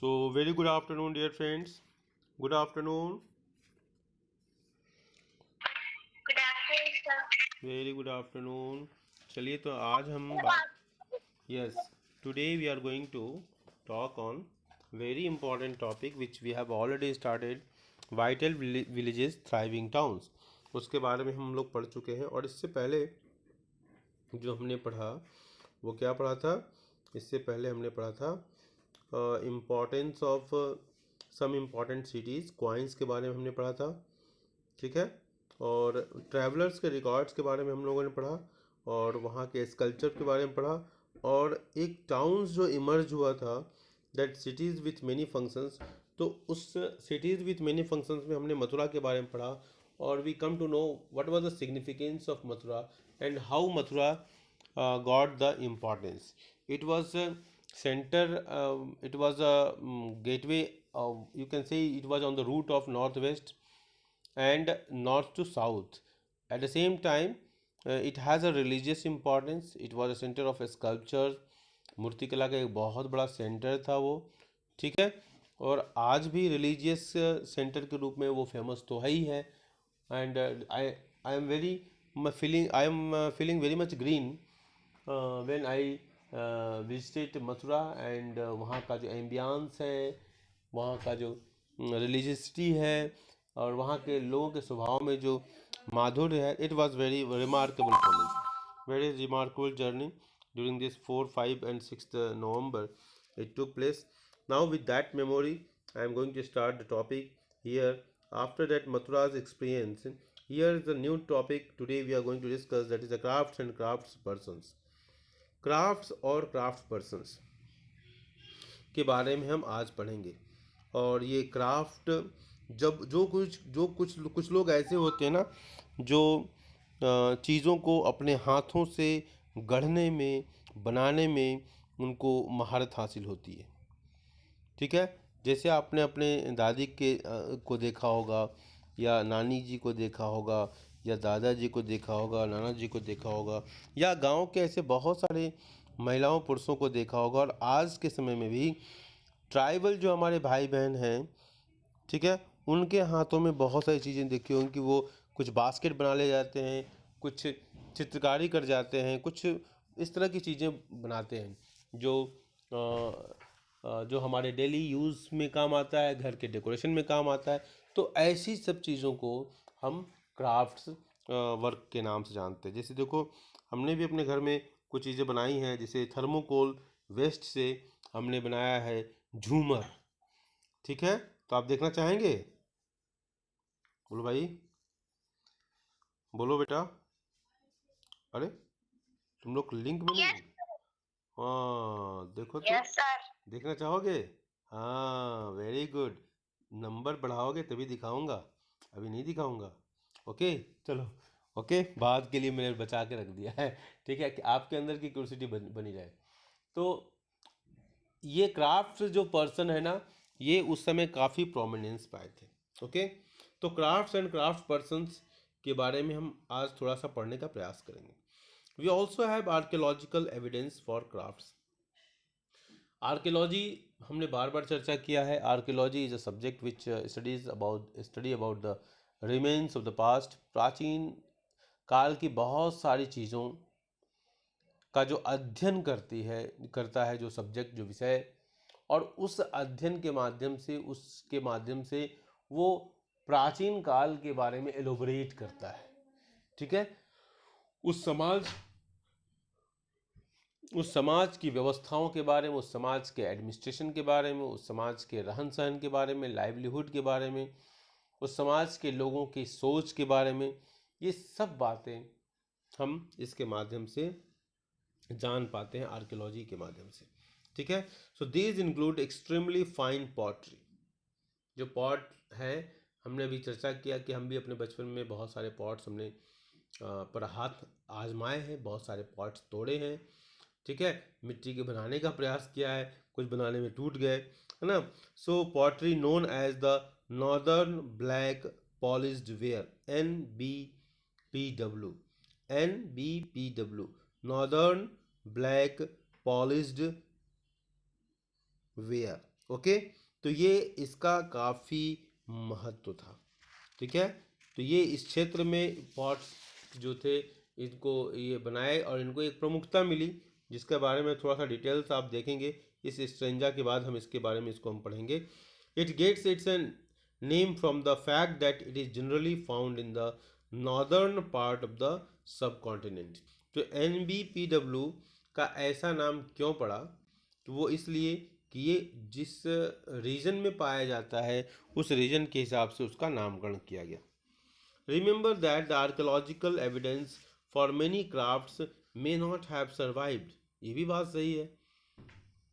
So, very good afternoon, dear friends. Good afternoon. Good afternoon, sir. Very good afternoon. चलिए तो आज हम बात yes today we are going to talk on very important topic which we have already started vital villages thriving towns उसके बारे में हम लोग पढ़ चुके हैं और इससे पहले जो हमने पढ़ा वो क्या पढ़ा था। इससे पहले हमने पढ़ा था importance of some important cities coins के बारे में हमने पढ़ा था। ठीक है। और ट्रैवलर्स के रिकॉर्ड्स के बारे में हम लोगों ने पढ़ा और वहाँ के स्कल्पचर के बारे में पढ़ा और एक टाउन्स जो इमर्ज हुआ था that cities with many functions. तो उस सिटीज़ विथ मेनी फंक्शंस में हमने मथुरा के बारे में पढ़ा और we come to know what was the significance of Mathura and how Mathura got the importance. It was a center, it was a gateway, you can say it was on the route of northwest and north to south. At the same time, it has a religious importance. It was a center of sculpture. मूर्ति कला का एक बहुत बड़ा centre था वो। ठीक है। और आज भी रिलीजियस सेंटर के रूप में वो फेमस तो है ही है। And I am very feeling very much green when I visited Mathura and वहाँ का जो एम्बियंस है, वहाँ का जो रिलीजियसिटी है और वहाँ के लोगों के स्वभाव में जो माधुर्य है, it was very remarkable for me, very remarkable journey during this 4, 5 and 6th November it took place. Now with that memory I am going to start the topic here. After that Mathura's experience, here is the new topic today we are going to discuss, that is the crafts and crafts persons. Crafts और craft persons के बारे में हम आज पढ़ेंगे। और ये craft जब कुछ लोग ऐसे होते हैं ना जो चीज़ों को अपने हाथों से गढ़ने में, बनाने में उनको महारत हासिल होती है। ठीक है। जैसे आपने अपने दादी को देखा होगा या नानी जी को देखा होगा या दादाजी को देखा होगा, नाना जी को देखा होगा या गांव के ऐसे बहुत सारे महिलाओं पुरुषों को देखा होगा। और आज के समय में भी ट्राइबल जो हमारे भाई बहन हैं, ठीक है, उनके हाथों में बहुत सारी चीज़ें देखी होंगी कि वो कुछ बास्केट बना ले जाते हैं, कुछ चित्रकारी कर जाते हैं, कुछ इस तरह की चीज़ें बनाते हैं जो हमारे डेली यूज़ में काम आता है, घर के डेकोरेशन में काम आता है। तो ऐसी सब चीज़ों को हम क्राफ्ट्स वर्क के नाम से जानते हैं। जैसे देखो हमने भी अपने घर में कुछ चीज़ें बनाई हैं, जैसे थर्मोकोल वेस्ट से हमने बनाया है झूमर। ठीक है। तो आप देखना चाहेंगे? बोलो भाई, बोलो बेटा। अरे तुम लोग लिंक में नहीं हो। हाँ देखो तो, Yes, sir. देखना चाहोगे? हाँ वेरी गुड। नंबर बढ़ाओगे तभी दिखाऊंगा, अभी नहीं दिखाऊंगा। ओके चलो। ओके, बाद के लिए मैंने बचा के रख दिया है। ठीक है कि आपके अंदर की क्यूरियोसिटी बनी रहे। तो ये क्राफ्ट जो पर्सन है ना, ये उस समय काफ़ी प्रोमिनेंस पाए थे। ओके, तो क्राफ्ट्स एंड क्राफ्ट पर्सन्स के बारे में हम आज थोड़ा सा पढ़ने का प्रयास करेंगे। We also have archaeological evidence for crafts. Archaeology हमने बार बार चर्चा किया है। Archaeology is a subject which study about the remains of the past. प्राचीन काल की बहुत सारी चीज़ों का जो अध्ययन करता है जो सब्जेक्ट, जो विषय, और उस अध्ययन के माध्यम से वो प्राचीन काल के बारे में एलोबरेट करता है। ठीक है। उस समाज की व्यवस्थाओं के बारे में, उस समाज के एडमिनिस्ट्रेशन के बारे में, उस समाज के रहन सहन के बारे में, लाइवलीहुड के बारे में, उस समाज के लोगों की सोच के बारे में, ये सब बातें हम इसके माध्यम से जान पाते हैं, आर्कियोलॉजी के माध्यम से। ठीक है। So these include extremely fine pottery. जो पॉट है, हमने अभी चर्चा किया कि हम भी अपने बचपन में बहुत सारे पॉट्स हमने पर हाथ आजमाए हैं, बहुत सारे पॉट्स तोड़े हैं। ठीक है। मिट्टी के बनाने का प्रयास किया है, कुछ बनाने में टूट गए, है ना। So pottery known as the northern black polished ware, NBPW, NBPW, northern black polished ware. Okay, तो ये इसका काफ़ी महत्व था, ठीक है। तो ये इस क्षेत्र में पॉट्स जो थे इनको ये बनाए और इनको एक प्रमुखता मिली, जिसके बारे में थोड़ा सा डिटेल्स आप देखेंगे इस स्ट्रेंजा के बाद हम इसके बारे में इसको हम पढ़ेंगे। It gets its an name from the fact that it is generally found in the northern part of the subcontinent. तो NBPW का ऐसा नाम क्यों पड़ा, तो वो इसलिए कि ये जिस रीजन में पाया जाता है उस रीजन के हिसाब से उसका नामकरण किया गया। Remember that the archaeological evidence for many crafts may not have survived। ये भी बात सही है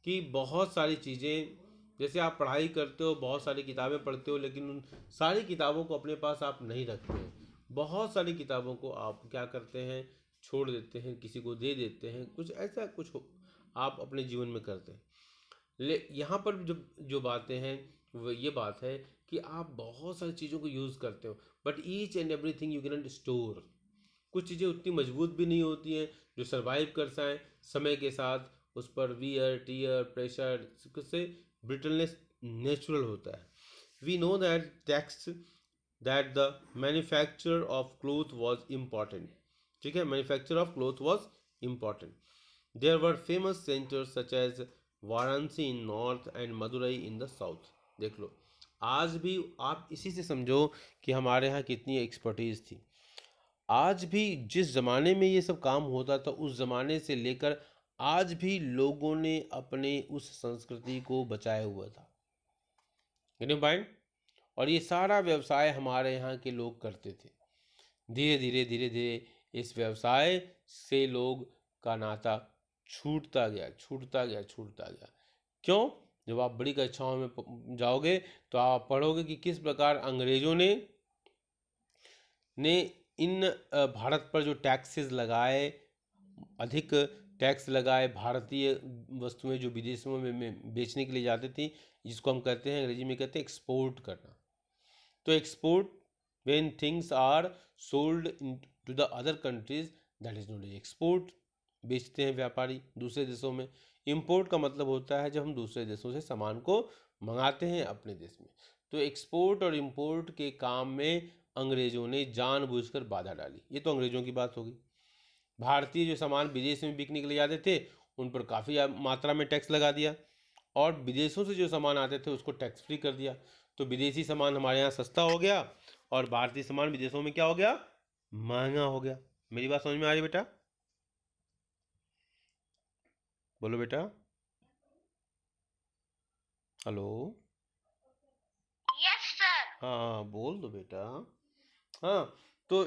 कि बहुत सारी चीज़ें, जैसे आप पढ़ाई करते हो, बहुत सारी किताबें पढ़ते हो, लेकिन उन सारी किताबों को अपने पास आप नहीं रखते हैं। बहुत सारी किताबों को आप क्या करते हैं, छोड़ देते हैं, किसी को दे देते हैं, कुछ ऐसा कुछ आप अपने जीवन में करते हैं। यहाँ पर जो बातें हैं वो ये बात है कि आप बहुत सारी चीज़ों को यूज़ करते हो, but each and everything you can not store. कुछ चीज़ें उतनी मजबूत भी नहीं होती हैं जो सर्वाइव कर जाएं समय के साथ, उस पर वियर टीयर प्रेशर से ब्रिटलनेस नेचुरल होता है। We know that text that the manufacture of cloth was important, ठीक है, manufacture of cloth was important. There were famous centres such as Varanasi in north and Madurai in the south. देख लो, आज भी आप इसी से समझो कि हमारे यहाँ कितनी एक्सपर्टीज़ थी। आज भी जिस ज़माने में ये सब काम होता था, उस ज़माने से लेकर आज भी लोगों ने अपने उस संस्कृति को बचाया हुआ था, पॉइंट। और ये सारा व्यवसाय हमारे यहाँ के लोग करते थे। धीरे धीरे धीरे धीरे इस व्यवसाय से लोग का नाता छूटता गया छूटता गया छूटता गया। क्यों? जब आप बड़ी कक्षाओं में जाओगे तो आप पढ़ोगे कि किस प्रकार अंग्रेजों ने इन भारत पर जो टैक्सेस लगाए, अधिक टैक्स लगाए, भारतीय वस्तुएं जो विदेशों में बेचने के लिए जाती थी, जिसको हम कहते हैं अंग्रेजी में कहते हैं एक्सपोर्ट करना। तो export when things are sold to the other countries, that is not export. बेचते हैं व्यापारी दूसरे देशों में। इंपोर्ट का मतलब होता है जब हम दूसरे देशों से सामान को मंगाते हैं अपने देश में। तो एक्सपोर्ट और इंपोर्ट के काम में अंग्रेजों ने जानबूझकर बाधा डाली। ये तो अंग्रेजों की बात होगी। भारतीय जो सामान विदेश में बिकने के लिए जाते थे उन पर काफ़ी मात्रा में टैक्स लगा दिया, और विदेशों से जो सामान आते थे उसको टैक्स फ्री कर दिया। तो विदेशी सामान हमारे यहाँ सस्ता हो गया और भारतीय सामान विदेशों में क्या हो गया, महंगा हो गया। मेरी बात समझ में आ रही बेटा? बोलो बेटा, हेलो। Yes, sir. हाँ बोल दो बेटा। हाँ, तो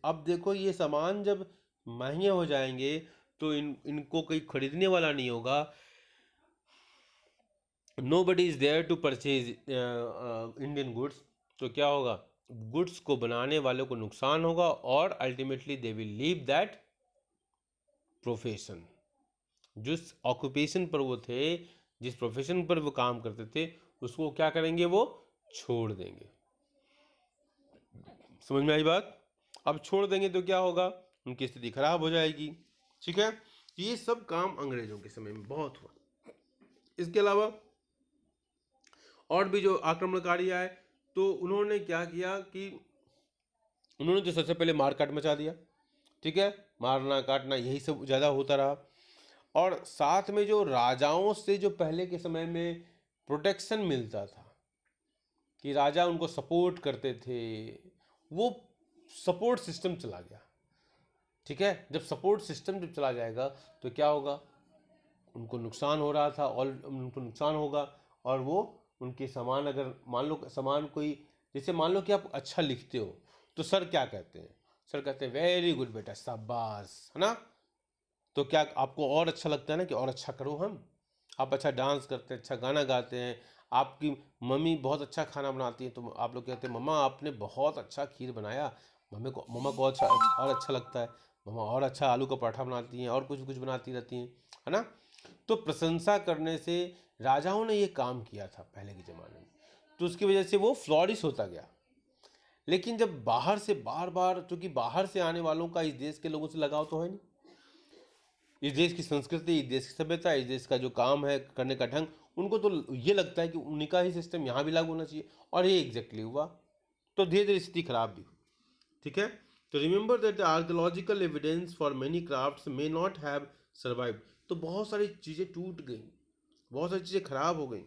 अब देखो, ये सामान जब महंगे हो जाएंगे तो इनको कोई खरीदने वाला नहीं होगा। Nobody is there to purchase Indian goods. तो क्या होगा, गुड्स को बनाने वालों को नुकसान होगा और ultimately they will leave that profession. जिस ऑक्यूपेशन पर वो थे, जिस प्रोफेशन पर वो काम करते थे, उसको क्या करेंगे, वो छोड़ देंगे। समझ में आई बात? अब छोड़ देंगे तो क्या होगा, उनकी स्थिति खराब हो जाएगी, ठीक है। ये सब काम अंग्रेजों के समय में बहुत हुआ। इसके अलावा और भी जो आक्रमणकारी आए तो उन्होंने क्या किया कि उन्होंने तो सबसे पहले मारकाट मचा दिया, ठीक है, मारना काटना यही सब ज़्यादा होता रहा। और साथ में जो राजाओं से जो पहले के समय में प्रोटेक्शन मिलता था कि राजा उनको सपोर्ट करते थे, वो सपोर्ट सिस्टम चला गया, ठीक है। जब सपोर्ट सिस्टम जब चला जाएगा तो क्या होगा, उनको नुकसान हो रहा था और उनको नुकसान होगा। और वो उनके सामान, अगर मान लो सामान कोई, जैसे मान लो कि आप अच्छा लिखते हो तो सर क्या कहते हैं, सर कहते हैं वेरी गुड बेटा, शाबाश, है ना। तो क्या आपको और अच्छा लगता है ना कि और अच्छा करो हम। आप अच्छा डांस करते हैं, अच्छा गाना गाते हैं, आपकी मम्मी बहुत अच्छा खाना बनाती है तो आप लोग कहते हैं मम्मा आपने बहुत अच्छा खीर बनाया, मम्मा को अच्छा और अच्छा लगता है, मम्मा और अच्छा आलू का पराठा बनाती हैं और कुछ कुछ बनाती रहती हैं, है ना। तो प्रशंसा करने से राजाओं ने ये काम किया था पहले के ज़माने में, तो उसकी वजह से वो फ्लॉरिश होता गया। लेकिन जब बाहर से बार बार, क्योंकि बाहर से आने वालों का इस देश के लोगों से लगाव तो है नहीं, इस देश की संस्कृति, इस देश की सभ्यता, इस देश का जो काम है करने का ढंग उनको तो ये लगता है कि उन्हीं का ही सिस्टम यहाँ भी लागू होना चाहिए, और ये एग्जैक्टली हुआ। तो धीरे धीरे स्थिति खराब भी हुई। ठीक है, तो remember that the archaeological evidence for many crafts may not have survived. तो बहुत सारी चीज़ें टूट गई, बहुत सारी चीज़ें खराब हो गई।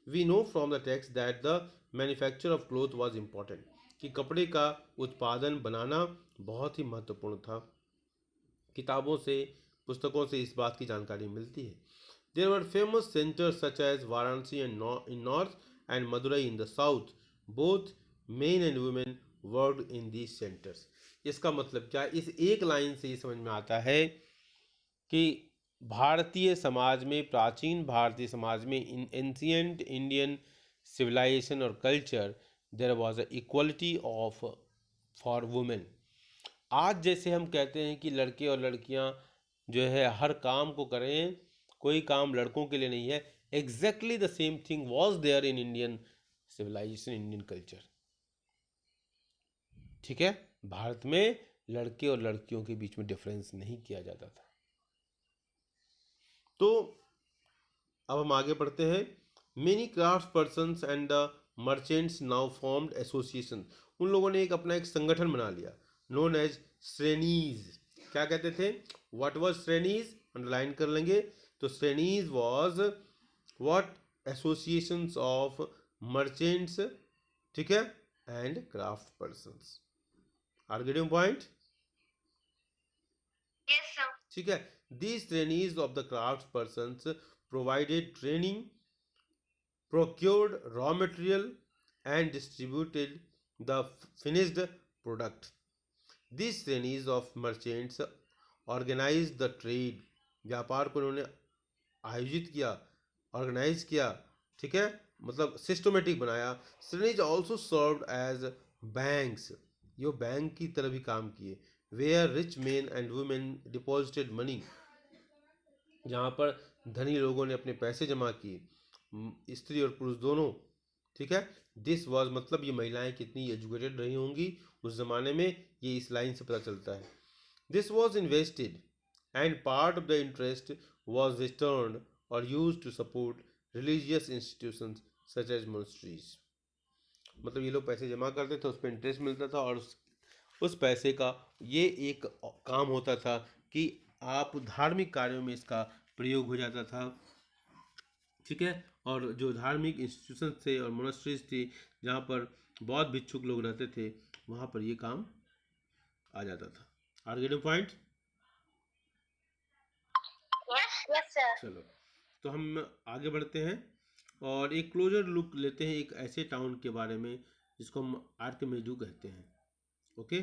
We know from the text that the manufacture of cloth was important, कि कपड़े का उत्पादन बनाना बहुत ही महत्वपूर्ण था। किताबों से, पुस्तकों से इस बात की जानकारी मिलती है। There were famous centres such as Varanasi and in north and Madurai in the south, both men and women worked in these centres. इसका मतलब क्या, इस एक लाइन से ये समझ में आता है कि भारतीय समाज में, प्राचीन भारतीय समाज में, इन एंशियंट इंडियन सिविलाइजेशन और culture, there was a equality of for women. आज जैसे हम कहते हैं कि लड़के और लड़कियां जो है हर काम को करें, कोई काम लड़कों के लिए नहीं है, exactly the same thing was there in Indian civilisation, Indian culture. ठीक है, भारत में लड़के और लड़कियों के बीच में डिफरेंस नहीं किया जाता था। तो अब हम आगे बढ़ते हैं। Many craft person and the merchants now formed association. उन लोगों ने अपना एक संगठन बना लिया, नोन एज श्रेणीज। क्या कहते थे, व्हाट वाज श्रेणीज, अंडरलाइन कर लेंगे। तो श्रेणीज was what, associations of merchants, ठीक है, and craft persons. Are getting point? Yes, sir. ठीक है, these trainees of the crafts persons provided training, procured raw material and distributed the finished product. These trainees of merchants organized the trade, व्यापार को उन्होंने आयोजित किया, organise किया, ठीक है, मतलब सिस्टमेटिक बनाया। श्रेणीज ऑल्सो सर्व्ड एज बैंक्स, ये बैंक की तरह भी काम किए। Where rich men and women deposited money, जहाँ पर धनी लोगों ने अपने पैसे जमा किए, स्त्री और पुरुष दोनों। ठीक है, दिस वाज, मतलब ये महिलाएं कितनी एजुकेटेड रही होंगी उस ज़माने में, ये इस लाइन से पता चलता है। This was invested and part of the interest was returned और used to support religious institutions such as monasteries. मतलब ये लोग पैसे जमा करते थे, उस पर इंटरेस्ट मिलता था, और उस पैसे का ये एक काम होता था कि आप धार्मिक कार्यों में इसका प्रयोग हो जाता था। ठीक है, और जो धार्मिक इंस्टीट्यूशन थे और मोनेस्ट्रीज थी, जहाँ पर बौद्ध भिक्षुक लोग रहते थे, वहाँ पर ये काम आ जाता था। Are getting point? Yes, yes, sir. चलो, तो हम आगे बढ़ते हैं और एक क्लोजर लुक लेते हैं एक ऐसे टाउन के बारे में जिसको हम आर्कमेजू कहते हैं। ओके।